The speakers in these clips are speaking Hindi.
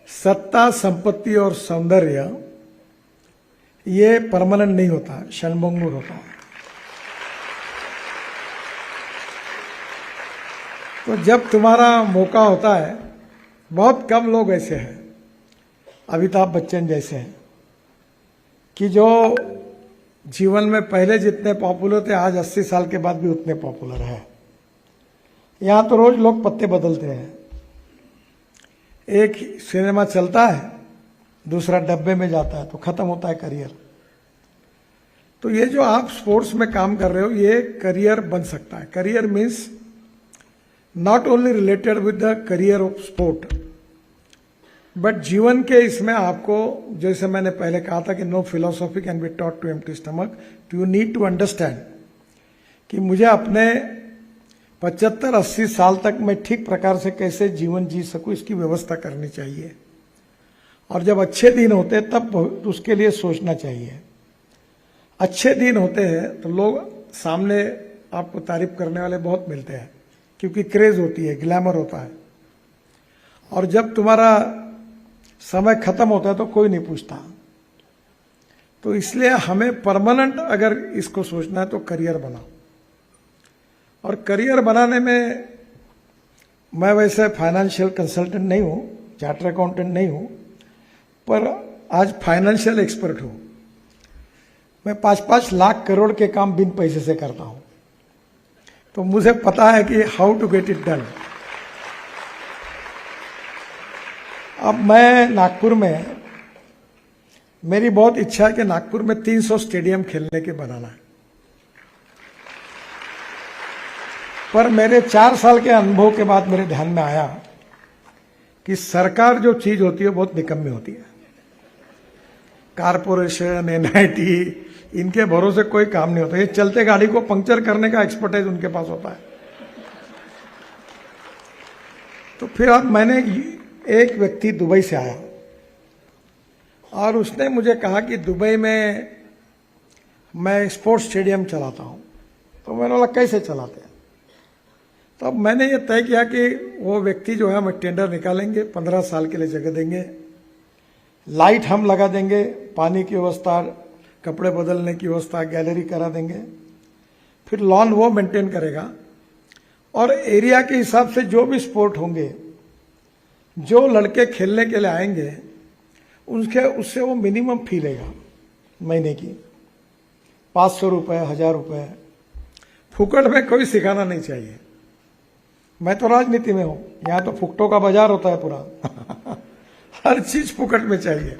सत्ता, संपत्ति और सौंदर्य ये परमानेंट नहीं होता, क्षणभंगुर होता है। तो जब तुम्हारा मौका होता है, बहुत कम लोग ऐसे हैं, अमिताभ बच्चन जैसे हैं, कि जो जीवन में पहले जितने पॉपुलर थे आज 80 साल के बाद भी उतने पॉपुलर है। यहां तो रोज लोग पत्ते बदलते हैं, एक सिनेमा चलता है, दूसरा डब्बे में जाता है, तो खत्म होता है करियर। तो ये जो आप स्पोर्ट्स में काम कर रहे हो, ये करियर बन सकता है। Career means not only related with the career of sport, but जीवन के इसमें आपको, जैसे मैंने पहले कहा था कि no philosophy can be taught to empty stomach, you need to understand कि मुझे अपने 75-80 साल तक मैं ठीक प्रकार से कैसे जीवन जी सकूं, इसकी व्यवस्था करनी चाहिए। और जब अच्छे दिन होते हैं तब उसके लिए सोचना चाहिए। अच्छे दिन होते हैं तो लोग सामने आपको तारीफ करने वाले बहुत मिलते हैं, क्योंकि क्रेज होती है, ग्लैमर होता है। और जब तुम्हारा समय खत्म होता है तो कोई नहीं पूछता। तो इसलिए हमें परमानेंट अगर इसको सोचना है तो करियर बनाओ। और करियर बनाने में मैं वैसे फाइनेंशियल कंसल्टेंट नहीं हूं, चार्टर अकाउंटेंट नहीं हूं, पर आज फाइनेंशियल एक्सपर्ट हूं। मैं 5-5 लाख करोड़ के काम बिन पैसे से करता हूं, तो मुझे पता है कि how to get it done. अब मैं नागपुर में, मेरी बहुत इच्छा है कि नागपुर में 300 स्टेडियम खेलने के बनाना है, पर मेरे 4 साल के अनुभव के बाद मेरे ध्यान में आया कि सरकार जो चीज होती है बहुत निकम्मी होती है। कारपोरेशन, एनआईटी, इनके भरोसे कोई काम नहीं होता। ये चलते गाड़ी को पंक्चर करने का एक्सपर्टाइज उनके पास होता है। तो फिर अब मैंने, एक व्यक्ति दुबई से आया और उसने मुझे कहा कि दुबई में मैं स्पोर्ट्स स्टेडियम चलाता हूं। तो मैंने बोला कैसे चलाते हैं? तो अब मैंने ये तय किया कि वो व्यक्ति जो है, हम टेंडर निकालेंगे, 15 साल के लिए जगह देंगे, लाइट हम लगा देंगे, पानी की व्यवस्था, कपड़े बदलने की व्यवस्था, गैलरी करा देंगे, फिर लॉन वो मेंटेन करेगा। और एरिया के हिसाब से जो भी स्पोर्ट होंगे, जो लड़के खेलने के लिए आएंगे, उससे वो मिनिमम फी लेगा महीने की, 500 रुपए, 1000 रुपए। फुकट में कोई सिखाना नहीं चाहिए। मैं तो राजनीति में हूं, यहां तो फुकटों का बाजार होता है पूरा। हर चीज फुकट में चाहिए।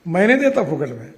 मैं नहीं देता फुकट में।